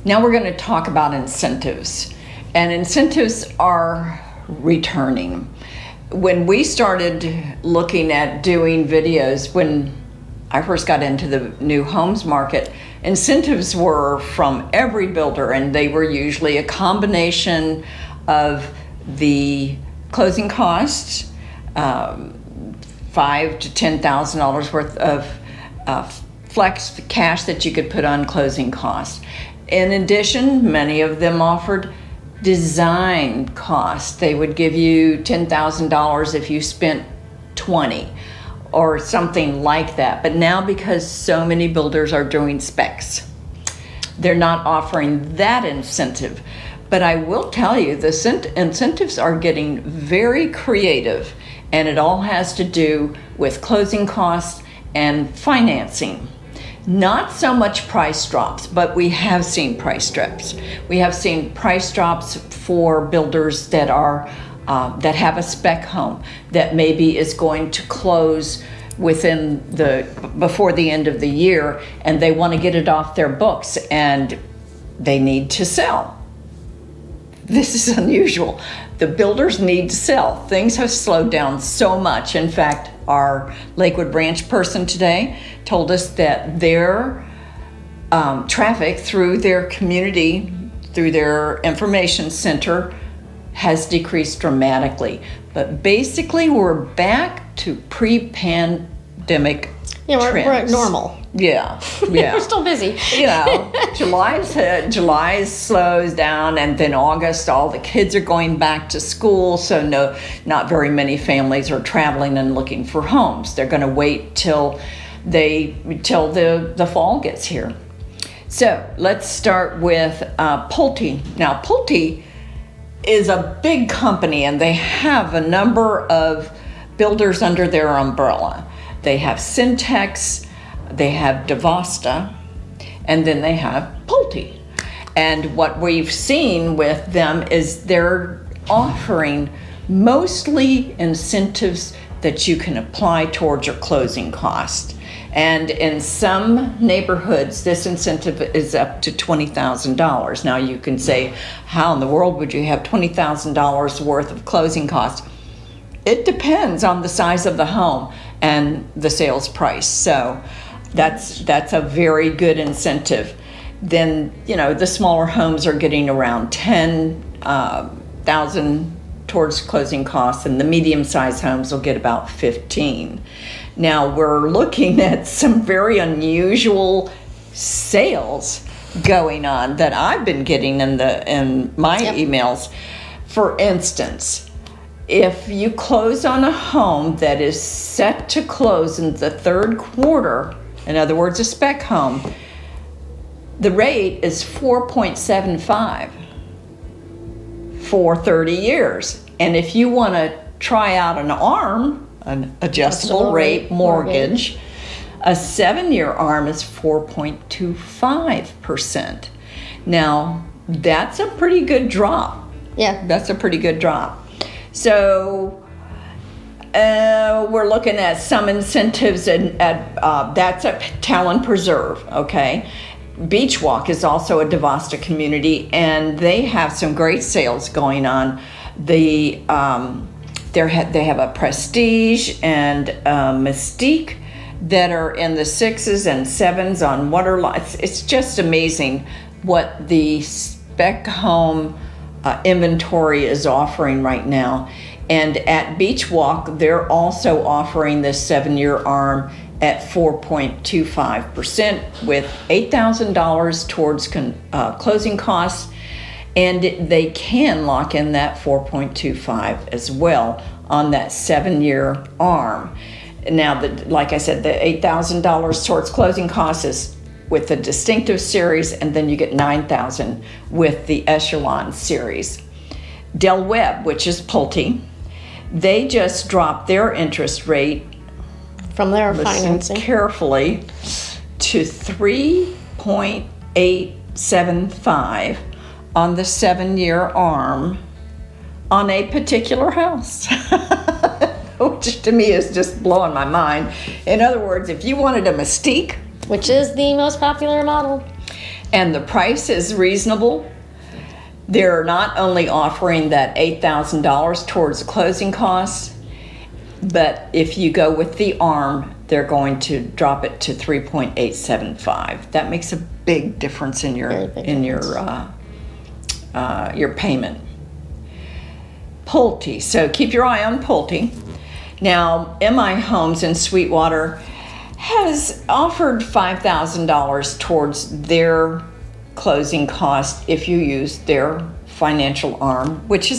Now we're going to talk about incentives. And incentives are returning. When we started looking at doing videos, when I first got into the new homes market, incentives were from every builder, and they were usually a combination of the closing costs, $5,000 to $10,000 worth of flex cash that you could put on closing costs. In addition, many of them offered design costs. They would give you $10,000 if you spent $20,000 or something like that. But now, because so many builders are doing specs, they're not offering that incentive. But I will tell you, the incentives are getting very creative, and it all has to do with closing costs and financing. Not so much price drops, but we have seen price drops. We have seen price drops for builders that are that have a spec home that maybe is going to close before the end of the year, and they want to get it off their books and they need to sell. This is unusual. The builders need to sell. Things have slowed down so much. In fact, our Lakewood branch person today told us that their traffic through their community, through their information center, has decreased dramatically. But basically, we're back to pre-pandemic we're trends. at normal. Yeah. We're still busy. July slows down, and then August, all the kids are going back to school, so not very many families are traveling and looking for homes. They're going to wait till the fall gets here. So let's start with Pulte. Now, Pulte is a big company, and they have a number of builders under their umbrella. They have Centex, they have Devasta, and then they have Pulte. And what we've seen with them is they're offering mostly incentives that you can apply towards your closing cost. And in some neighborhoods, this incentive is up to $20,000. Now you can say, how in the world would you have $20,000 worth of closing costs? It depends on the size of the home and the sales price. So that's a very good incentive. Then, the smaller homes are getting around $10,000 towards closing costs, and the medium-sized homes will get about $15,000. Now, we're looking at some very unusual sales going on that I've been getting in my emails. For instance, if you close on a home that is set to close in the third quarter, in other words, a spec home, the rate is 4.75 for 30 years. And if you want to try out an adjustable rate mortgage, a 7-year ARM is 4.25%. Now, that's a pretty good drop. Yeah. That's a pretty good drop. So we're looking at some incentives, that's at Talon Preserve, okay? Beachwalk is also a Devasta community, and they have some great sales going on. They have a Prestige and a Mystique that are in the 6s and 7s on waterline. It's just amazing what the spec home inventory is offering right now. And at Beachwalk, they're also offering this 7-year ARM at 4.25% with $8,000 towards closing costs, and they can lock in that 4.25 as well on that 7-year ARM. Now, like I said, the $8,000 towards closing costs is with the Distinctive Series, and then you get $9,000 with the Echelon Series. Del Webb, which is Pulte, they just dropped their interest rate from their financing carefully to 3.875 on the 7-year ARM on a particular house, which to me is just blowing my mind. In other words, if you wanted a Mystique, which is the most popular model, And the price is reasonable. They're not only offering that $8,000 towards closing costs, but if you go with the ARM, they're going to drop it to 3.875. That makes a big difference in your your payment. Pulte. So keep your eye on Pulte. Now, MI Homes in Sweetwater has offered $5,000 towards their closing cost if you use their financial arm, which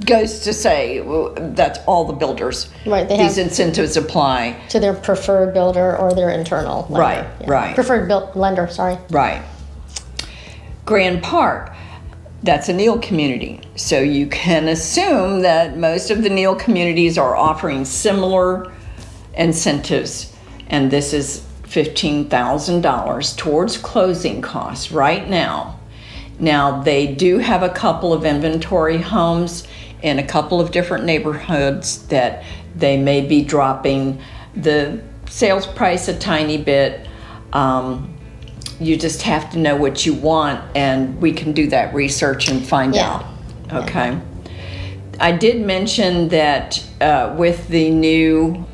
goes to say that's all the builders. Right. These incentives apply to their preferred builder or their internal lender. Right. Yeah. Right. Preferred lender. Sorry. Right. Grand Park. That's a Neal community. So you can assume that most of the Neal communities are offering similar incentives. And this is $15,000 towards closing costs right now. Now, they do have a couple of inventory homes in a couple of different neighborhoods that they may be dropping the sales price a tiny bit. You just have to know what you want, and we can do that research and find out. Okay. Yeah. I did mention that with the new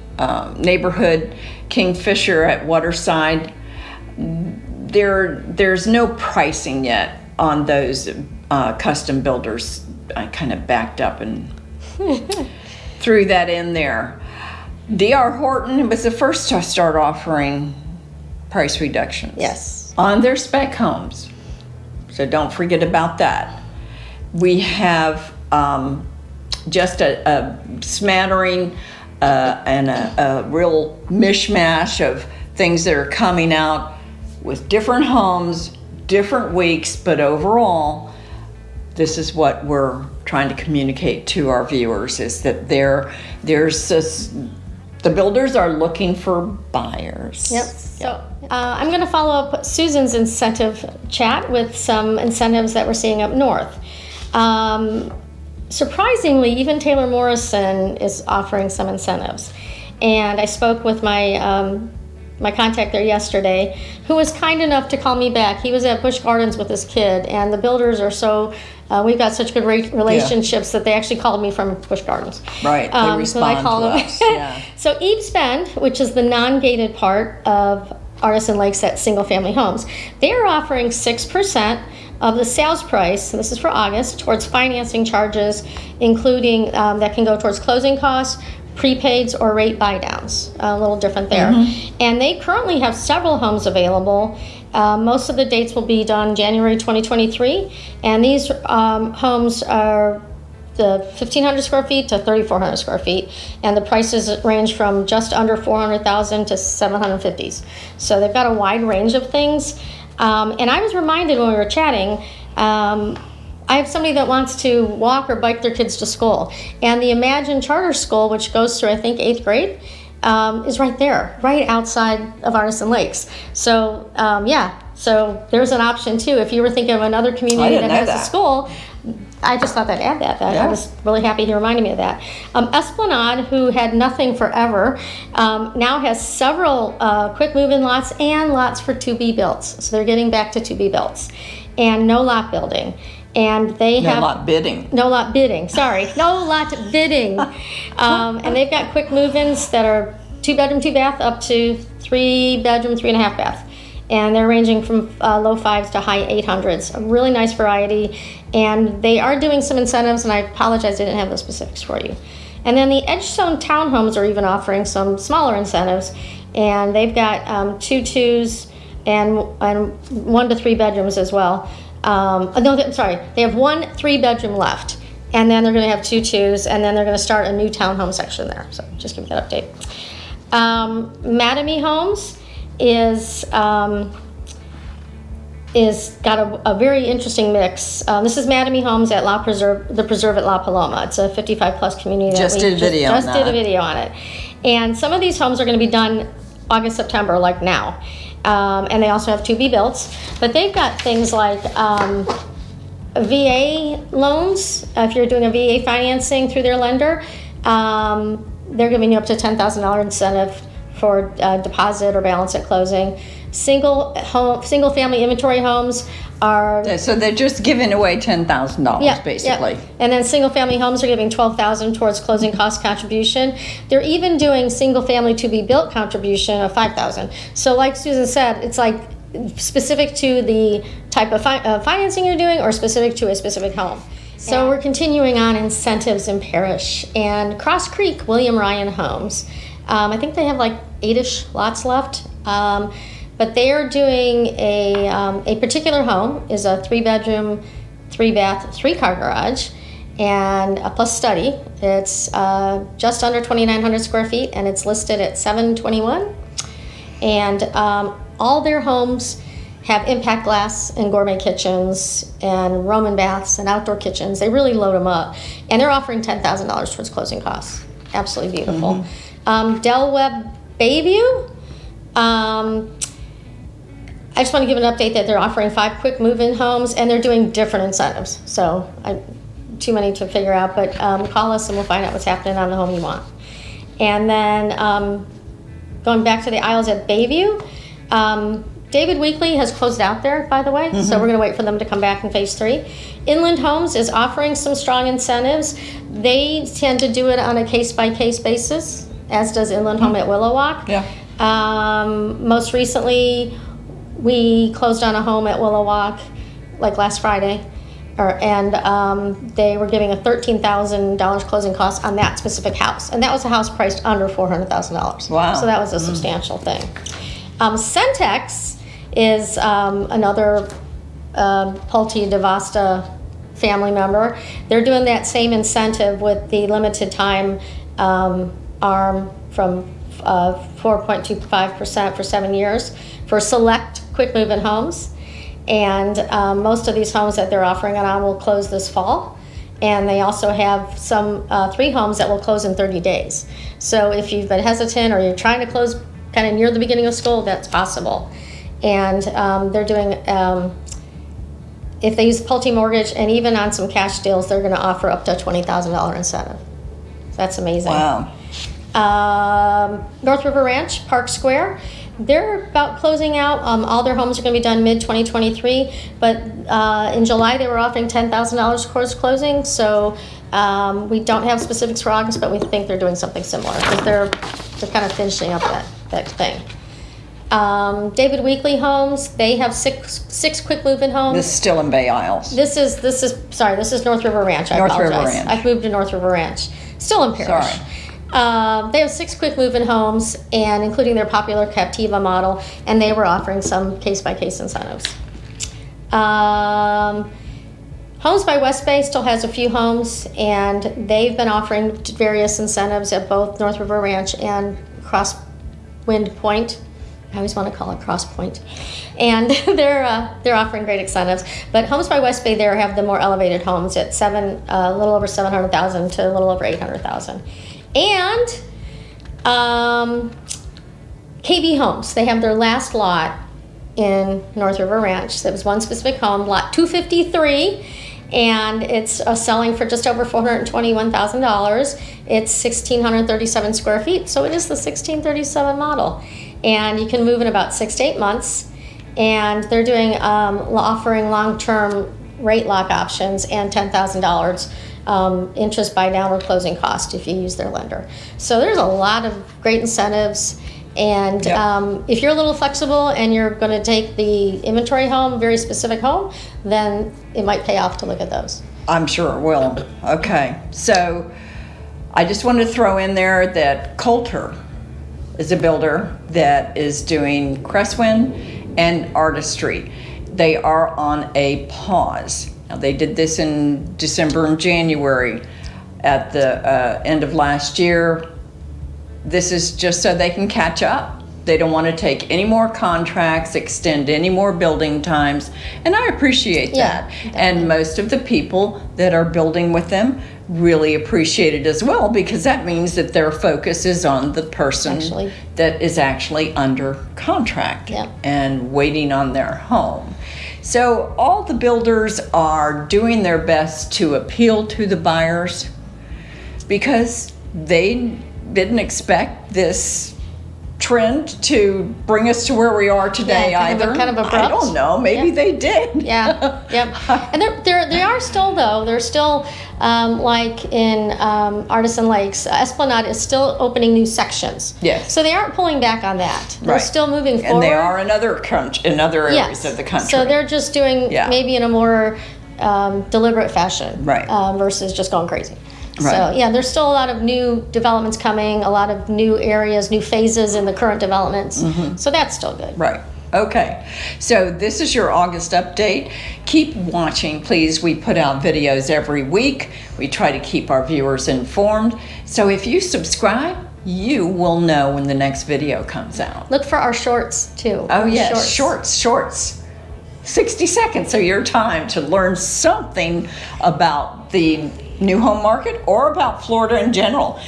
neighborhood Kingfisher at Waterside, there's no pricing yet on those custom builders. I kind of backed up and threw that in there. D.R. Horton was the first to start offering price reductions. Yes. On their spec homes. So don't forget about that. We have just a smattering and a real mishmash of things that are coming out with different homes, different weeks, but overall, this is what we're trying to communicate to our viewers, is that there's this, the builders are looking for buyers. Yep. So I'm going to follow up Susan's incentive chat with some incentives that we're seeing up north. Surprisingly, even Taylor Morrison is offering some incentives. And I spoke with my my contact there yesterday, who was kind enough to call me back. He was at Busch Gardens with his kid, and the builders are so, we've got such good relationships that they actually called me from Busch Gardens. Right, they respond so I called to them. us. Yeah. So Eves Bend, which is the non-gated part of Artisan Lakes at single-family homes, they are offering 6% of the sales price, and this is for August, towards financing charges, including that can go towards closing costs, prepaids, or rate buy-downs. A little different there. Mm-hmm. And they currently have several homes available. Most of the dates will be done January 2023, and these homes are the 1,500 square feet to 3,400 square feet, and the prices range from just under 400,000 to 750s. So they've got a wide range of things. And I was reminded when we were chatting, I have somebody that wants to walk or bike their kids to school, and the Imagine Charter School, which goes through I think 8th grade, is right there, right outside of Artisan Lakes. So so there's an option too. If you were thinking of another community that has a school, I just thought I'd add that. I was really happy he reminded me of that. Esplanade, who had nothing forever, now has several quick move-in lots and lots for to-be-builts. So they're getting back to to-be-builts. And no lot building. And they have... No lot bidding. No lot bidding, sorry. No lot bidding. And they've got quick move-ins that are 2-bedroom, 2-bath, up to 3-bedroom, 3.5-bath. And they're ranging from low 5s to high 800s. A really nice variety. And they are doing some incentives, and I apologize I didn't have the specifics for you. And then the Edgestone Townhomes are even offering some smaller incentives. And they've got 2 2s and 1 to 3 bedrooms as well. They have 1 3-bedroom left. And then they're going to have 2 2s, and then they're going to start a new townhome section there. So just give me that update. Mattamy Homes is got a very interesting mix. This is Mattamy Homes at La Preserve, the Preserve at La Paloma. It's a 55+ community. Just did a video on it. And some of these homes are going to be done August, September, like now. And they also have to-be-builts. But they've got things like VA loans. If you're doing a VA financing through their lender, they're giving you up to $10,000 incentive for deposit or balance at closing. Single family inventory homes are. So they're just giving away $10,000 Yeah, basically. yeah. And then single family homes are giving $12,000 towards closing cost contribution. They're even doing single family to be built contribution of $5,000. So like Susan said, it's like specific to the type of financing you're doing or specific to a specific home. So we're continuing on incentives in Parrish and Cross Creek, William Ryan Homes. I think they have like 8-ish lots left. But they are doing a particular home is a 3-bedroom, 3-bath, 3-car garage, and a plus study. It's just under 2,900 square feet, and it's listed at $721. And all their homes have impact glass and gourmet kitchens and Roman baths and outdoor kitchens. They really load them up, and they're offering $10,000 towards closing costs. Absolutely beautiful. Webb Bayview. I just want to give an update that they're offering 5 quick move-in homes, and they're doing different incentives. So too many to figure out, but call us and we'll find out what's happening on the home you want. And then going back to the Isles at Bayview, David Weekley has closed out there, by the way, so we're going to wait for them to come back in phase 3. Inland Homes is offering some strong incentives. They tend to do it on a case-by-case basis, as does Inland Home at Willowwalk. Yeah. Most recently, we closed on a home at Willowwalk like last Friday, and they were giving a $13,000 closing cost on that specific house, and that was a house priced under $400,000. Wow. So that was a substantial thing. Centex is another Pulte Devasta family member. They're doing that same incentive with the limited time arm from 4.25% for 7 years for select quick move-in homes. And most of these homes that they're offering it on will close this fall. And they also have some 3 homes that will close in 30 days. So if you've been hesitant or you're trying to close kind of near the beginning of school, that's possible. And they're doing, if they use Pulte mortgage and even on some cash deals, they're going to offer up to a $20,000 incentive. So that's amazing. Wow. North River Ranch, Park Square, they're about closing out. All their homes are going to be done mid-2023, but in July they were offering $10,000 towards closing, so we don't have specifics for August, but we think they're doing something similar because they're kind of finishing up that thing. David Weekley Homes, they have six quick move-in homes. This is still in Bay Isles. This is North River Ranch. I apologize. River Ranch. I've moved to North River Ranch. Still in Parrish. Sorry. They have 6 quick move-in homes, and including their popular Captiva model, and they were offering some case-by-case incentives. Homes by Westbay still has a few homes, and they've been offering various incentives at both North River Ranch and Crosswind Point. I always want to call it Cross Point. And they're offering great incentives. But Homes by Westbay there have the more elevated homes at a little over $700,000 to a little over $800,000. And KB Homes, they have their last lot in North River Ranch. That was one specific home, lot 253, and it's selling for just over $421,000. It's 1,637 square feet, so it is the 1637 model. And you can move in about 6 to 8 months. And they're doing offering long-term rate lock options and $10,000 interest by downward closing cost if you use their lender. So there's a lot of great incentives, and if you're a little flexible and you're going to take the inventory home, very specific home, then it might pay off to look at those. I'm sure it will. Okay, so I just wanted to throw in there that Kolter is a builder that is doing Crestwind and Artistry. They are on a pause. Now, they did this in December and January at the end of last year. This is just so they can catch up. They don't want to take any more contracts, extend any more building times, and I appreciate that. Definitely. And most of the people that are building with them really appreciate it as well, because that means that their focus is on the person that is actually under contract and waiting on their home. So all the builders are doing their best to appeal to the buyers because they didn't expect this trend to bring us to where we are today either. Kind of abrupt. I don't know. Maybe they did. Yeah, yep. And they are still, though. They're still, like in Artisan Lakes, Esplanade is still opening new sections. Yes. So they aren't pulling back on that. They're Right. still moving forward. And they are in other areas of the country. So they're just doing maybe in a more deliberate fashion, Right. Versus just going crazy. Right. So yeah, there's still a lot of new developments coming, a lot of new areas, new phases in the current developments. So that's still good. Right. Okay. So this is your August update. Keep watching, please. We put out videos every week. We try to keep our viewers informed. So if you subscribe, you will know when the next video comes out. Look for our shorts too. Oh yes, shorts. 60 seconds of your time to learn something about the new home market or about Florida in general.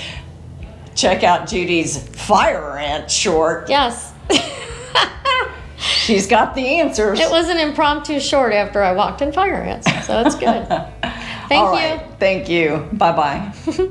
Check out Judy's fire ant short. Yes. She's got the answers. It was an impromptu short after I walked in fire ants, so it's good. Thank All you. right. Thank you. Bye-bye.